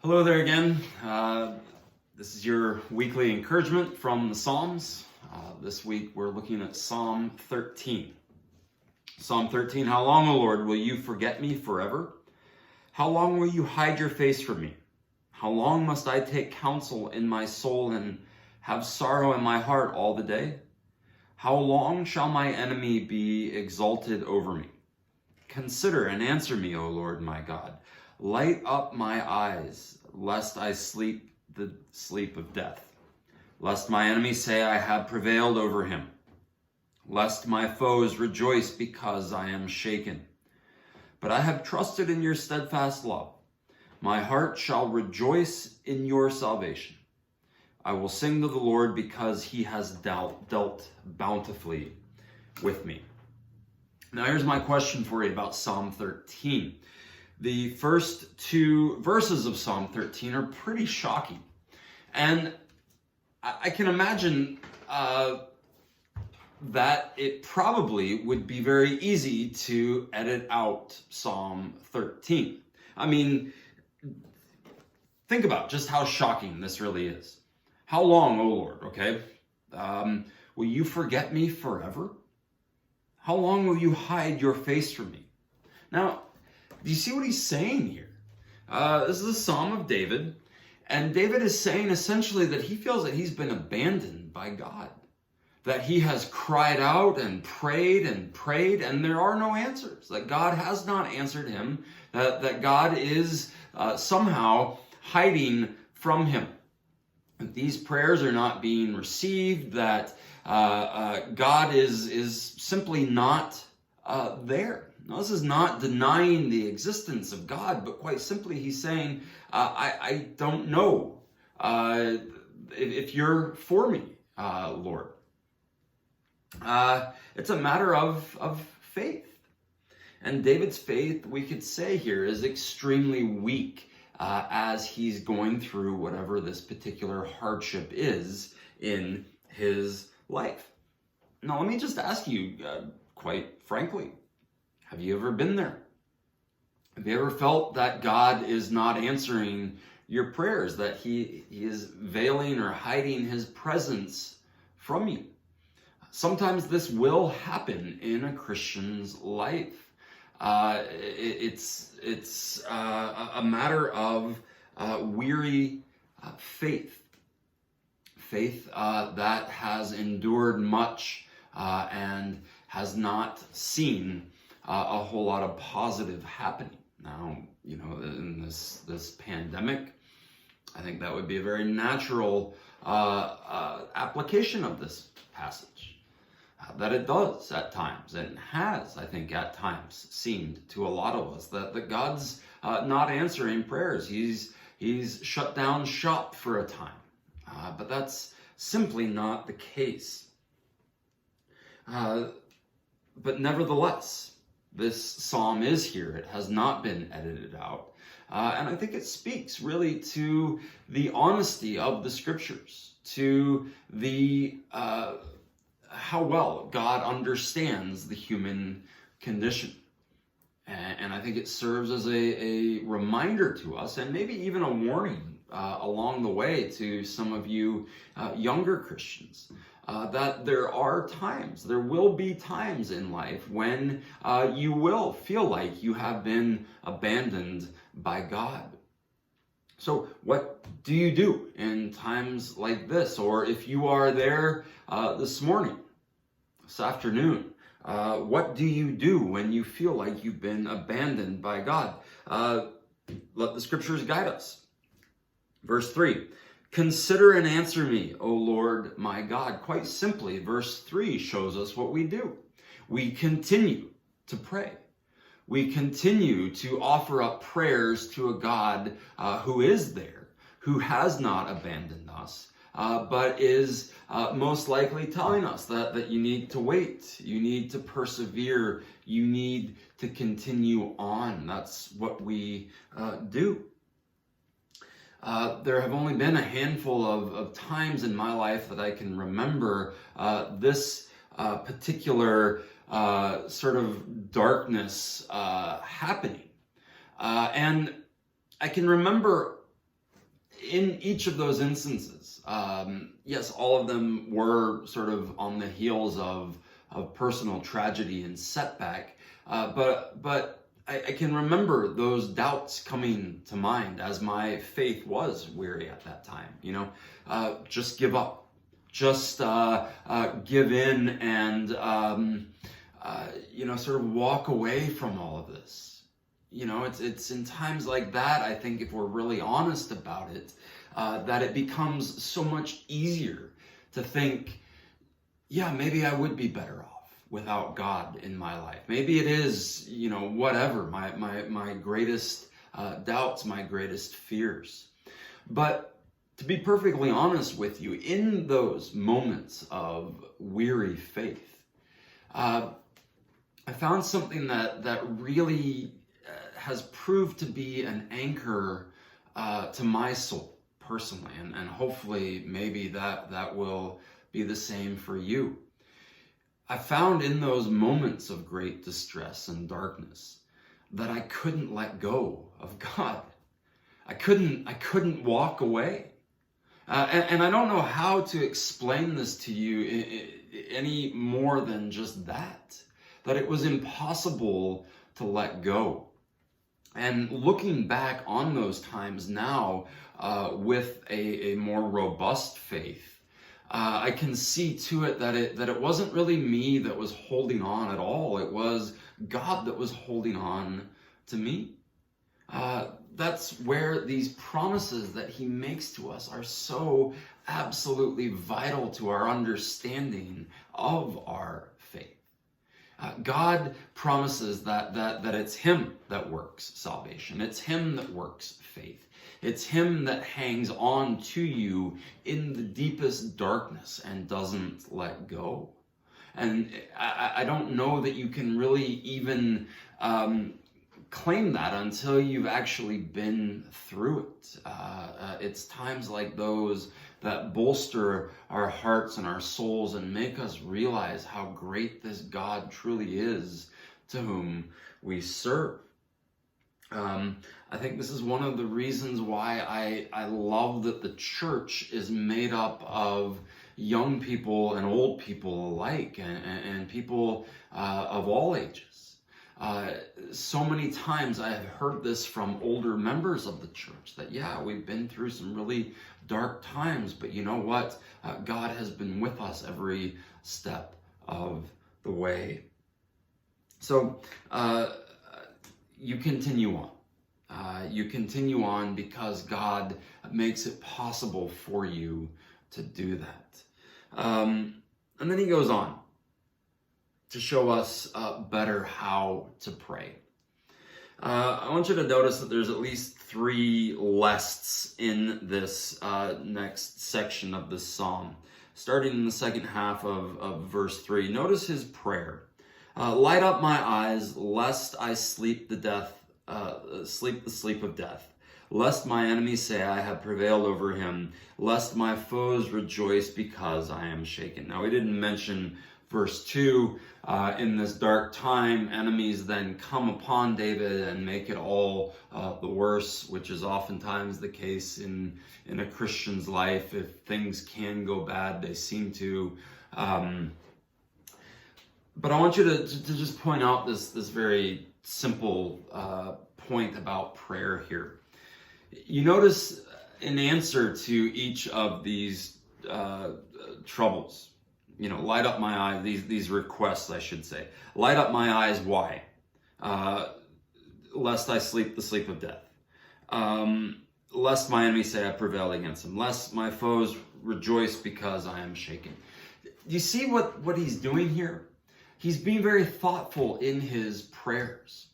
Hello there again. This is your weekly encouragement from the Psalms. This week we're looking at Psalm 13. Psalm 13, how long, O Lord, will you forget me forever? How long will you hide your face from me? How long must I take counsel in my soul and have sorrow in my heart all the day? How long shall my enemy be exalted over me? Consider and answer me, O Lord my God. Light up my eyes, lest I sleep the sleep of death. Lest my enemies say I have prevailed over him. Lest my foes rejoice because I am shaken. But I have trusted in your steadfast love. My heart shall rejoice in your salvation. I will sing to the Lord because he has dealt bountifully with me. Now here's my question for you about Psalm 13. The first two verses of Psalm 13 are pretty shocking. And I can imagine that it probably would be very easy to edit out Psalm 13. I mean, think about just how shocking this really is. How long, O Lord, okay? Will you forget me forever? How long will you hide your face from me? Now, do you see what he's saying here? This is a Psalm of David, and David is saying essentially that he feels that he's been abandoned by God, that he has cried out and prayed, and there are no answers, that God has not answered him, that God is somehow hiding from him, that these prayers are not being received, that God is simply not there. Now, this is not denying the existence of God, but quite simply he's saying, I don't know if you're for me, Lord. It's a matter of faith. And David's faith, we could say here, is extremely weak as he's going through whatever this particular hardship is in his life. Now, let me just ask you, quite frankly, have you ever been there? Have you ever felt that God is not answering your prayers, that he is veiling or hiding his presence from you? Sometimes this will happen in a Christian's life. It's a matter of weary faith. Faith that has endured much and has not seen a whole lot of positive happening. Now, in this pandemic, I think that would be a very natural application of this passage. That it does at times, and has, I think, at times seemed to a lot of us that God's not answering prayers. He's shut down shop for a time. But that's simply not the case. But nevertheless, this psalm is here. It has not been edited out. And I think it speaks really to the honesty of the scriptures, to the how well God understands the human condition. And I think it serves as a reminder to us, and maybe even a warning along the way to some of you younger Christians, that there will be times in life when you will feel like you have been abandoned by God. So what do you do in times like this? Or if you are there this morning, this afternoon, what do you do when you feel like you've been abandoned by God? Let the scriptures guide us. Verse 3, consider and answer me, O Lord my God. Quite simply, verse 3 shows us what we do. We continue to pray. We continue to offer up prayers to a God who is there, who has not abandoned us, but is most likely telling us that you need to wait, you need to persevere, you need to continue on. That's what we do. There have only been a handful of times in my life that I can remember this particular sort of darkness happening. And I can remember in each of those instances, yes, all of them were sort of on the heels of personal tragedy and setback, but I can remember those doubts coming to mind as my faith was weary at that time. Just give up, just give in, and sort of walk away from all of this. It's in times like that, I think, if we're really honest about it, that it becomes so much easier to think, yeah, maybe I would be better off without God in my life. Maybe it is, whatever, my greatest doubts, my greatest fears. But to be perfectly honest with you, in those moments of weary faith, I found something that really has proved to be an anchor to my soul personally, and hopefully maybe that will be the same for you. I found in those moments of great distress and darkness that I couldn't let go of God. I couldn't walk away. And I don't know how to explain this to you any more than just that it was impossible to let go. And looking back on those times now with a more robust faith, I can see to it that it wasn't really me that was holding on at all. It was God that was holding on to me. That's where these promises that he makes to us are so absolutely vital to our understanding of our faith. God promises that it's him that works salvation. It's him that works faith. It's him that hangs on to you in the deepest darkness and doesn't let go. And I don't know that you can really even claim that until you've actually been through it. It's times like those that bolster our hearts and our souls and make us realize how great this God truly is to whom we serve. I think this is one of the reasons why I love that the church is made up of young people and old people alike, and people of all ages. So many times I have heard this from older members of the church that, yeah, we've been through some really dark times, but you know what? God has been with us every step of the way. So you continue on. You continue on because God makes it possible for you to do that. And then he goes on to show us better how to pray. I want you to notice that there's at least 3 lests in this next section of this psalm. Starting in the second half of verse 3, notice his prayer. Light up my eyes, lest I sleep the sleep of death. Lest my enemies say I have prevailed over him. Lest my foes rejoice because I am shaken. Now, we didn't mention verse 2. In this dark time, enemies then come upon David and make it all the worse, which is oftentimes the case in a Christian's life. If things can go bad, they seem to. But I want you to just point out this very simple point about prayer here. You notice in answer to each of these troubles, light up my eyes, these requests, I should say. Light up my eyes, why? Lest I sleep the sleep of death. Lest my enemies say I prevail against him. Lest my foes rejoice because I am shaken. Do you see what he's doing here? He's being very thoughtful in his prayers.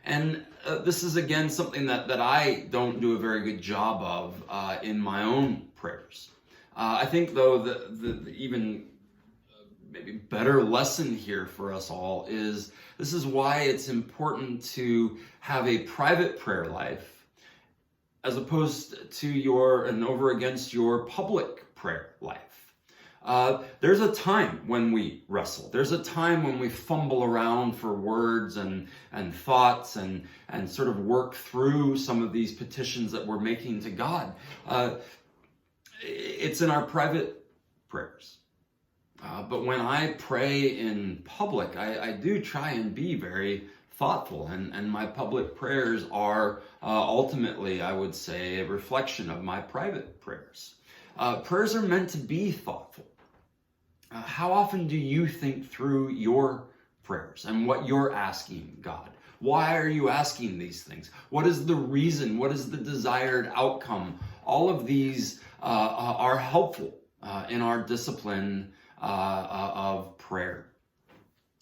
And this is, again, something that I don't do a very good job of in my own prayers. I think, though, the even maybe better lesson here for us all is this is why it's important to have a private prayer life as opposed to over against your public prayer life. There's a time when we wrestle. There's a time when we fumble around for words and thoughts and sort of work through some of these petitions that we're making to God. It's in our private prayers. But when I pray in public, I do try and be very thoughtful, and my public prayers are ultimately, I would say, a reflection of my private prayers. Prayers are meant to be thoughtful. How often do you think through your prayers and what you're asking God? Why are you asking these things? What is the reason? What is the desired outcome? All of these are helpful in our discipline of prayer.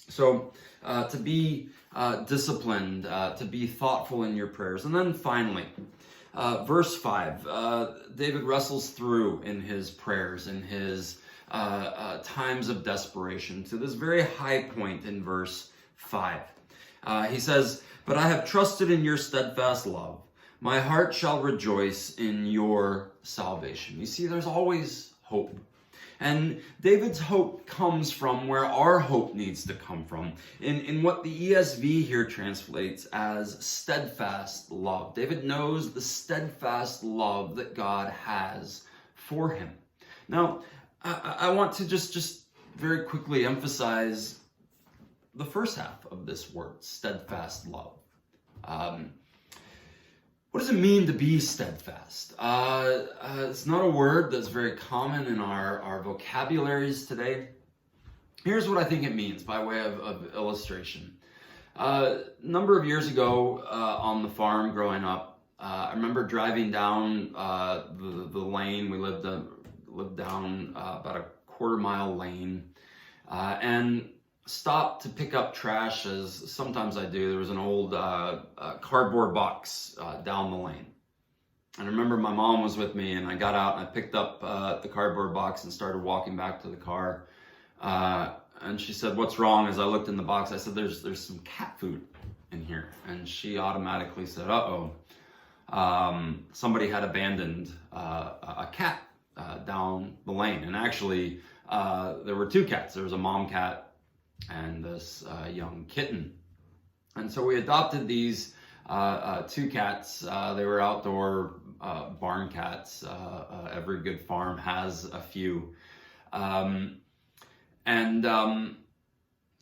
So to be disciplined, to be thoughtful in your prayers. And then finally, verse 5, David wrestles through in his prayers, in his times of desperation, to this very high point in verse 5. He says, "But I have trusted in your steadfast love. My heart shall rejoice in your salvation." You see, there's always hope. And David's hope comes from where our hope needs to come from, in what the ESV here translates as steadfast love. David knows the steadfast love that God has for him. Now, I want to just very quickly emphasize the first half of this word, steadfast love. What does it mean to be steadfast? It's not a word that's very common in our vocabularies today. Here's what I think it means by way of illustration. A number of years ago on the farm growing up, I remember driving down the lane. We lived down about a quarter-mile lane, and stopped to pick up trash, as sometimes I do. There was an old cardboard box down the lane. And I remember my mom was with me, and I got out and I picked up the cardboard box and started walking back to the car. And she said, "What's wrong?" As I looked in the box, I said, there's some cat food in here. And she automatically said, "Uh-oh. Somebody had abandoned a cat down the lane." And actually, there were two cats. There was a mom cat and this young kitten. And so we adopted these two cats. They were outdoor barn cats. Every good farm has a few. Anyway,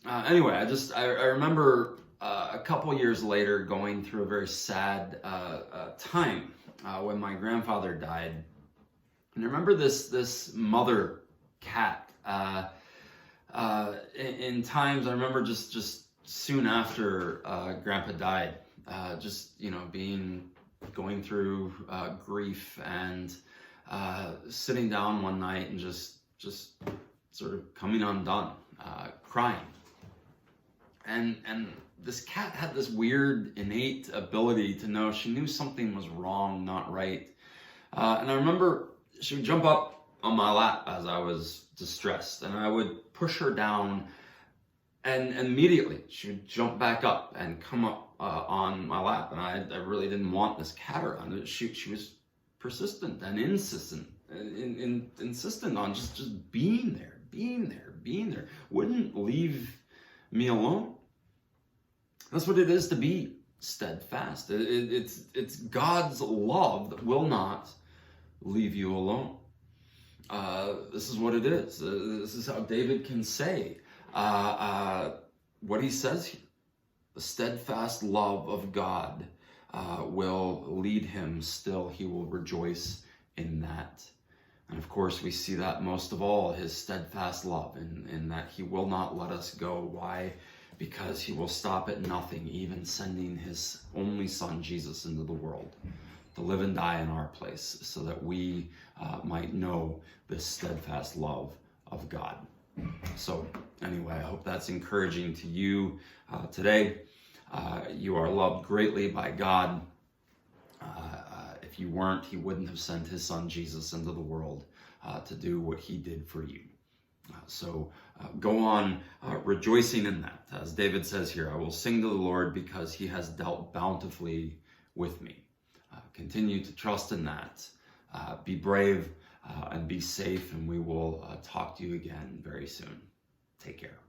I remember a couple years later going through a very sad time when my grandfather died. And I remember this mother cat. In times, I remember just soon after Grandpa died, going through grief and sitting down one night and just sort of coming undone, crying. And this cat had this weird innate ability to know. She knew something was wrong, not right. And I remember she would jump up on my lap as I was distressed, and I would push her down, and immediately she would jump back up and come up on my lap. And I really didn't want this cat around. She was persistent and insistent on just being there, wouldn't leave me alone. That's what it is to be steadfast. It's God's love that will not leave you alone. This is what it is. This is how David can say what he says here. The steadfast love of God will lead him still. He will rejoice in that. And of course, we see that most of all, his steadfast love, in that he will not let us go. Why? Because he will stop at nothing, even sending his only son, Jesus, into the world to live and die in our place, so that we might know this steadfast love of God. So anyway, I hope that's encouraging to you today. You are loved greatly by God. If you weren't, he wouldn't have sent his son Jesus into the world to do what he did for you. So go on rejoicing in that. As David says here, "I will sing to the Lord because he has dealt bountifully with me." Continue to trust in that. Be brave and be safe, and we will talk to you again very soon. Take care.